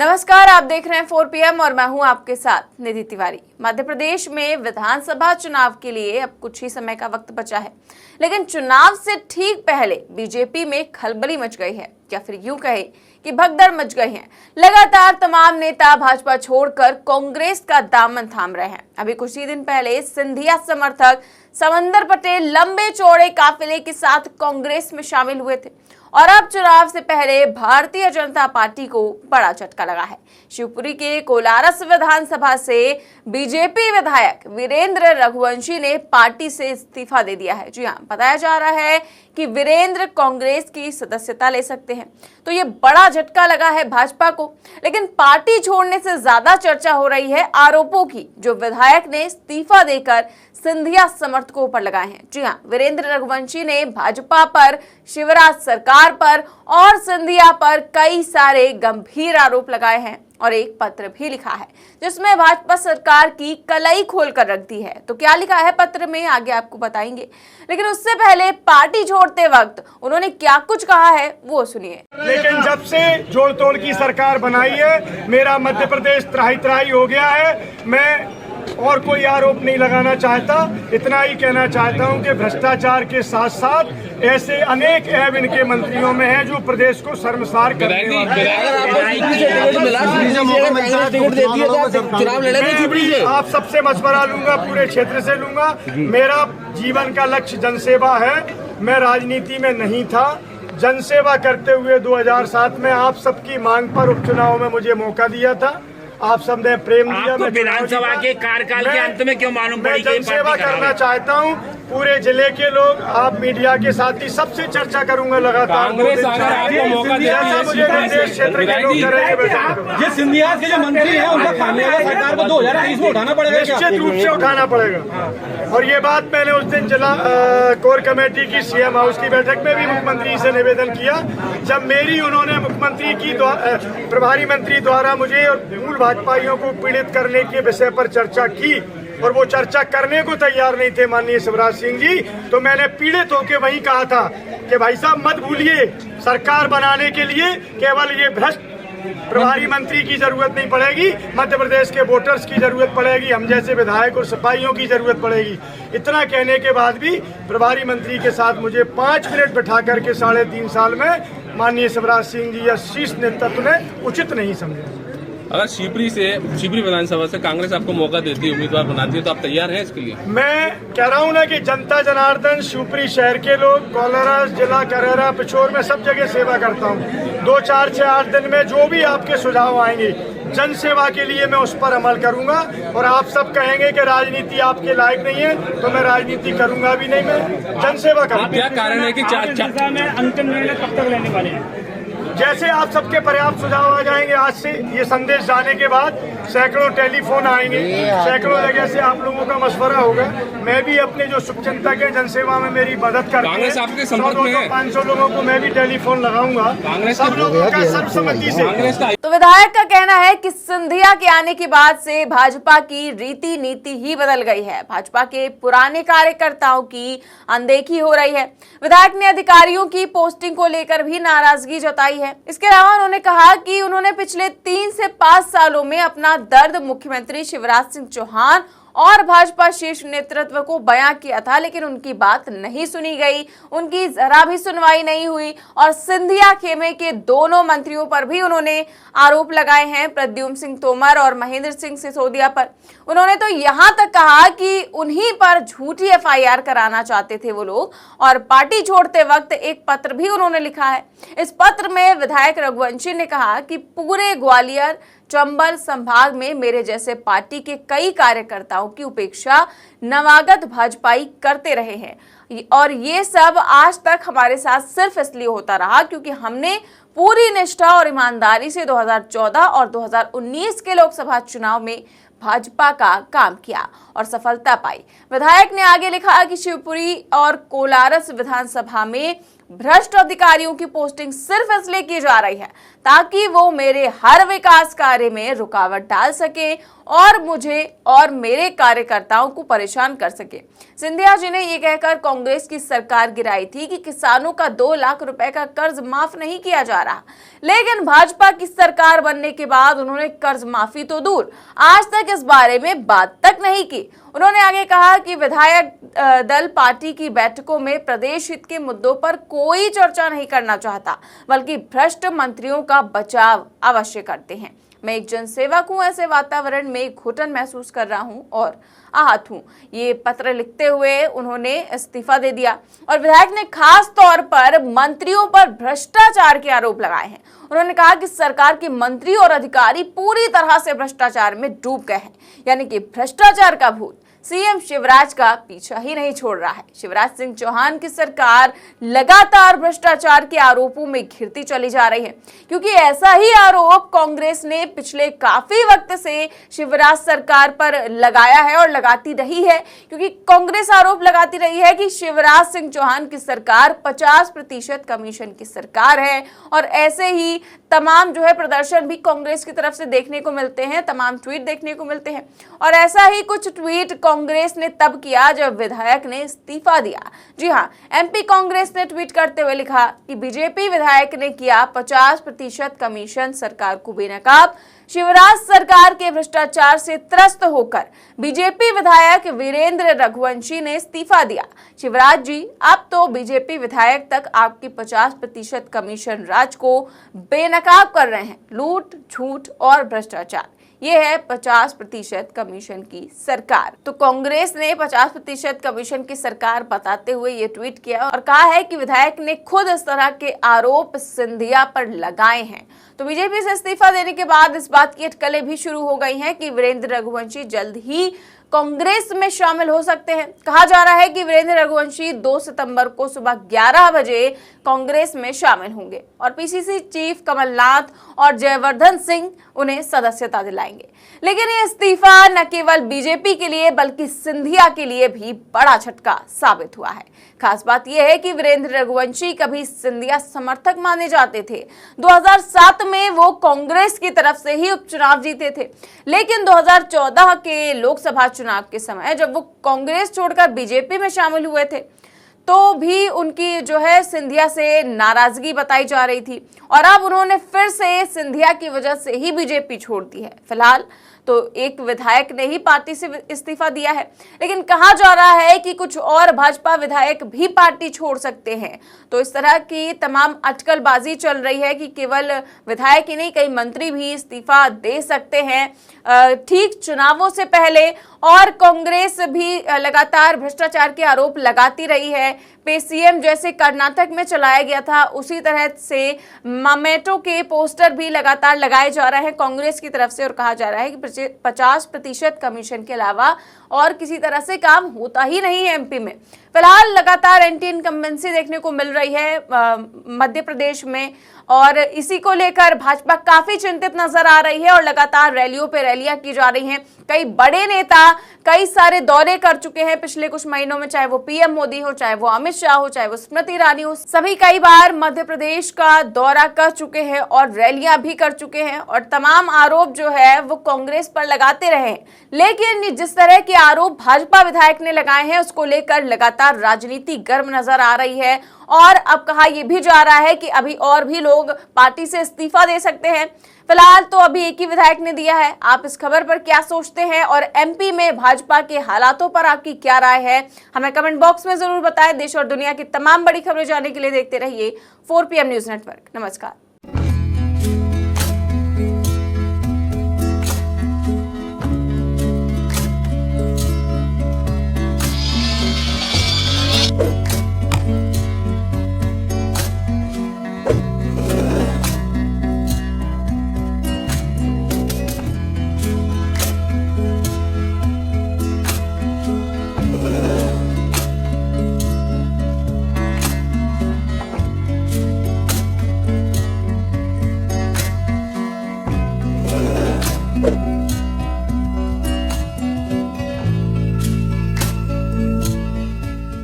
नमस्कार, आप देख रहे हैं 4 PM और मैं हूं आपके साथ निधि तिवारी। मध्य प्रदेश में विधानसभा चुनाव के लिए अब कुछ ही समय का वक्त बचा है, लेकिन चुनाव से ठीक पहले बीजेपी में खलबली मच गई है, या फिर यूं कहे कि भगदड़ मच गई है। लगातार तमाम नेता भाजपा छोड़कर कांग्रेस का दामन थाम रहे हैं। अभी कुछ ही दिन पहले सिंधिया समर्थक समंदर पटेल लंबे चौड़े काफिले के साथ कांग्रेस में शामिल हुए थे और अब चुनाव से पहले भारतीय जनता पार्टी को बड़ा झटका लगा है। शिवपुरी के कोलारस विधानसभा से बीजेपी विधायक वीरेंद्र रघुवंशी ने पार्टी से इस्तीफा दे दिया है। जी हां, बताया जा रहा है कि वीरेंद्र कांग्रेस की सदस्यता ले सकते हैं, तो ये बड़ा झटका लगा है भाजपा को। लेकिन पार्टी छोड़ने से ज्यादा चर्चा हो रही है आरोपों की, जो विधायक ने इस्तीफा देकर सिंधिया समर्थकों पर लगाए हैं। जी हां, वीरेंद्र रघुवंशी ने भाजपा पर, शिवराज सरकार पर और सिंधिया पर कई सारे गंभीर आरोप लगाए हैं और एक पत्र भी लिखा है जिसमें भाजपा सरकार की कलई खोल कर रख दी है। तो क्या लिखा है पत्र में, आगे आपको बताएंगे, लेकिन उससे पहले पार्टी छोड़ते वक्त उन्होंने क्या कुछ कहा है वो सुनिए। लेकिन जब से जोड़ तोड़ की सरकार बनाई है, मेरा मध्य प्रदेश त्राही त्राही हो गया है। मैं और कोई आरोप नहीं लगाना चाहता, इतना ही कहना चाहता हूं कि भ्रष्टाचार के साथ साथ ऐसे अनेक ऐब इनके मंत्रियों में हैं जो प्रदेश को शर्मसार करने वाले। आप सबसे मशवरा लूंगा, पूरे क्षेत्र से लूंगा। मेरा जीवन का लक्ष्य जनसेवा है। मैं राजनीति में नहीं था। जनसेवा करते हुए 2007 में आप सबकी मांग पर उपचुनाव में मुझे मौका दिया था। आप सबने प्रेम दिया। आपको विधानसभा के कार्यकाल के अंत में क्यों मालूम पड़ी? मैं जनसेवा करना चाहता हूं। पूरे जिले के लोग, आप मीडिया के साथी, सबसे चर्चा करूंगा लगातार। कांग्रेस अगर आपको मौका देती मुझे निर्देश क्षेत्र के लोग करेंगे। ये सिंधिया के जो मंत्री हैं उनका खामियाजा सरकार को 2023 में उठाना पड़ेगा, निश्चित रूप से उठाना पड़ेगा। और ये बात मैंने उस दिन जिला कोर कमेटी की सीएम हाउस की बैठक में भी मुख्यमंत्री से निवेदन किया, जब मेरी उन्होंने मुख्यमंत्री की प्रभारी मंत्री द्वारा मुझे और मूल भाजपाइयों को पीड़ित करने के विषय पर चर्चा की और वो चर्चा करने को तैयार नहीं थे माननीय शिवराज सिंह जी। तो मैंने पीड़ित होकर वही कहा था कि भाई साहब मत भूलिए, सरकार बनाने के लिए केवल ये भ्रष्ट प्रभारी मंत्री की जरूरत नहीं पड़ेगी, मध्य प्रदेश के वोटर्स की जरूरत पड़ेगी, हम जैसे विधायक और सिपाहियों की जरूरत पड़ेगी। इतना कहने के बाद भी प्रभारी मंत्री के साथ मुझे 5 मिनट बैठा करके 3.5 साल में माननीय शिवराज सिंह जी या शीर्ष नेतृत्व ने उचित नहीं समझा। अगर शिवपुरी विधानसभा से कांग्रेस आपको मौका देती है, उम्मीदवार बनाती है, तो आप तैयार हैं इसके लिए? मैं कह रहा हूं ना कि जनता जनार्दन, शिवपुरी शहर के लोग, कोलारस जिला, करेरा, पिछोर में सब जगह सेवा करता हूं। 2, 4, 6, 8 दिन में जो भी आपके सुझाव आएंगे जन सेवा के लिए मैं उस पर अमल करूंगा। और आप सब कहेंगे कि राजनीति आपके लायक नहीं है, तो मैं राजनीति करूंगा भी नहीं, मैं जन सेवा करूंगा। क्या कारण है कि में अंतिम निर्णय कब तक लेने वाले हैं? जैसे आप सबके पर्याप्त सुझाव आ जाएंगे, आज से ये संदेश जाने के बाद सैकड़ों टेलीफोन आएंगे, सैकड़ों जगह से आप लोगों का मशवरा होगा। मैं भी अपने जो शुभचिंतक है जनसेवा में मेरी मदद करते हैं, 100-200-500 लोगों को मैं भी टेलीफोन लगाऊंगा, सब लोगों का सर्वसम्मति से। तो विधायक का कहना है कि सिंधिया के आने के बाद से भाजपा की रीति नीति ही बदल गई है। भाजपा के पुराने कार्यकर्ताओं की अनदेखी हो रही है। विधायक ने अधिकारियों की पोस्टिंग को लेकर भी नाराजगी जताई है। इसके अलावा उन्होंने कहा कि उन्होंने पिछले 3 से 5 सालों में अपना दर्द मुख्यमंत्री शिवराज सिंह चौहान और भाजपा शीर्ष नेतृत्व को बयां किया था, लेकिन उनकी बात नहीं सुनी गई, उनकी जरा भी सुनवाई नहीं हुई। और सिंधिया खेमे के दोनों मंत्रियों पर भी उन्होंने आरोप लगाए हैं, प्रद्युम्न सिंह तोमर और महेंद्र सिंह सिसोदिया पर। उन्होंने तो यहां तक कहा कि उन्हीं पर झूठी FIR कराना चाहते थे वो लोग। और पार्टी छोड़ते वक्त एक पत्र भी उन्होंने लिखा है। इस पत्र में विधायक रघुवंशी ने कहा कि पूरे ग्वालियर चंबल संभाग में मेरे जैसे पार्टी के कई कार्यकर्ताओं की उपेक्षा नवागत भाजपाई करते रहे हैं और ये सब आज तक हमारे साथ सिर्फ इसलिए होता रहा क्योंकि हमने पूरी निष्ठा और ईमानदारी से 2014 और 2019 के लोकसभा चुनाव में भाजपा का काम किया और सफलता पाई। विधायक ने आगे लिखा कि शिवपुरी और कोलारस विधानसभा में भ्रष्ट अधिकारियों की पोस्टिंग सिर्फ इसलिए की जा रही है ताकि वो मेरे हर विकास कार्य में रुकावट डाल सके और मुझे और मेरे कार्यकर्ताओं को परेशान कर सके। सिंधिया जी ने ये कहकर कांग्रेस की सरकार गिराई थी कि किसानों का 2 लाख रुपए का कर्ज माफ नहीं किया जा रहा, लेकिन भाजपा की सरकार बनने के बाद उन्होंने कर्ज माफी तो दूर, आज तक इस बारे में बात तक नहीं की। उन्होंने आगे कहा कि विधायक दल पार्टी की बैठकों में प्रदेश हित के मुद्दों पर कोई चर्चा नहीं करना चाहता, बल्कि भ्रष्ट मंत्रियों का बचाव अवश्य करते हैं। मैं एक जनसेवक हूं, ऐसे वातावरण में घुटन महसूस कर रहा हूं और आहत हूं। ये पत्र लिखते हुए उन्होंने इस्तीफा दे दिया और विधायक ने खास तौर पर मंत्रियों पर भ्रष्टाचार के आरोप लगाए हैं। उन्होंने कहा कि सरकार के मंत्री और अधिकारी पूरी तरह से भ्रष्टाचार में डूब गए हैं, यानी कि भ्रष्टाचार का भूत सीएम शिवराज का पीछा ही नहीं छोड़ रहा है। शिवराज सिंह चौहान की सरकार लगातार भ्रष्टाचार के आरोपों में घिरती चली जा रही है, क्योंकि ऐसा ही आरोप कांग्रेस ने पिछले काफी वक्त से शिवराज सरकार पर लगाया है और लगाती रही है, क्योंकि कांग्रेस आरोप लगाती रही है कि शिवराज सिंह चौहान की सरकार 50% कमीशन की सरकार है। और ऐसे ही तमाम प्रदर्शन भी कांग्रेस की तरफ से देखने को मिलते हैं, तमाम ट्वीट देखने को मिलते हैं। और ऐसा ही कुछ ट्वीट कांग्रेस ने तब किया जब विधायक ने इस्तीफा दिया। जी हां, एमपी कांग्रेस ने ट्वीट करते हुए लिखा कि बीजेपी विधायक ने किया 50% कमीशन सरकार को बेनकाब। शिवराज सरकार के भ्रष्टाचार से त्रस्त होकर बीजेपी विधायक वीरेंद्र रघुवंशी ने इस्तीफा दिया। शिवराज जी, अब तो बीजेपी विधायक तक आपकी 50% कमीशन राज को बेनकाब कर रहे हैं। लूट, झूठ और भ्रष्टाचार, ये है 50% कमीशन की सरकार। तो कांग्रेस ने 50% कमीशन की सरकार बताते हुए ये ट्वीट किया और कहा है कि विधायक ने खुद इस तरह के आरोप सिंधिया पर लगाए हैं। तो बीजेपी से इस्तीफा देने के बाद इस बात की अटकलें भी शुरू हो गई हैं कि वीरेंद्र रघुवंशी जल्द ही कांग्रेस में शामिल हो सकते हैं। कहा जा रहा है कि वीरेंद्र रघुवंशी 2 सितंबर को सुबह 11 बजे कांग्रेस में शामिल होंगे और पीसीसी चीफ कमलनाथ और जयवर्धन सिंह उन्हें सदस्यता दिलाएंगे। लेकिन ये इस्तीफा न केवल बीजेपी के लिए बल्कि सिंधिया के लिए भी बड़ा झटका साबित हुआ है। खास बात यह है कि वीरेंद्र रघुवंशी कभी सिंधिया समर्थक माने जाते थे। 2007 में वो कांग्रेस की तरफ से ही उपचुनाव जीते थे, लेकिन 2014 के लोकसभा चुनाव के समय जब वो कांग्रेस छोड़कर बीजेपी में शामिल हुए थे तो भी उनकी सिंधिया से नाराजगी बताई जा रही थी और अब उन्होंने फिर से सिंधिया की वजह से ही बीजेपी छोड़ दी है। फिलहाल तो एक विधायक ने ही पार्टी से इस्तीफा दिया है, लेकिन कहा जा रहा है कि कुछ और भाजपा विधायक भी पार्टी छोड़ सकते हैं। तो इस तरह की तमाम अटकलबाजी चल रही है कि केवल विधायक ही नहीं, कई मंत्री भी इस्तीफा दे सकते हैं ठीक चुनावों से पहले। और कांग्रेस भी लगातार भ्रष्टाचार के आरोप लगाती रही है। पेसीएम जैसे कर्नाटक में चलाया गया था, उसी तरह से ममेटो के पोस्टर भी लगातार लगाए जा रहे हैं कांग्रेस की तरफ से और कहा जा रहा है कि 50% कमीशन के अलावा और किसी तरह से काम होता ही नहीं है एमपी में। फिलहाल लगातार एंटी इनकम्बेंसी देखने को मिल रही है मध्य प्रदेश में और इसी को लेकर भाजपा काफी चिंतित नजर आ रही है और लगातार रैलियों पे रैलियां की जा रही हैं। कई बड़े नेता कई सारे दौरे कर चुके हैं पिछले कुछ महीनों में, चाहे वो पीएम मोदी हो, चाहे वो अमित शाह हो, चाहे वो स्मृति ईरानी हो, सभी कई बार मध्य प्रदेश का दौरा कर चुके हैं और रैलियां भी कर चुके हैं और तमाम आरोप वो कांग्रेस पर लगाते रहे। लेकिन जिस तरह के आरोप भाजपा विधायक ने लगाए हैं उसको लेकर लगातार राजनीति गर्म नजर आ रही है और अब कहा यह भी जा रहा है कि अभी और भी लोग पार्टी से इस्तीफा दे सकते हैं। फिलहाल तो अभी एक ही विधायक ने दिया है। आप इस खबर पर क्या सोचते हैं और एमपी में भाजपा के हालातों पर आपकी क्या राय है, हमें कमेंट बॉक्स में जरूर बताएं। देश और दुनिया की तमाम बड़ी खबरें जानने के लिए देखते रहिए 4 PM न्यूज नेटवर्क। नमस्कार।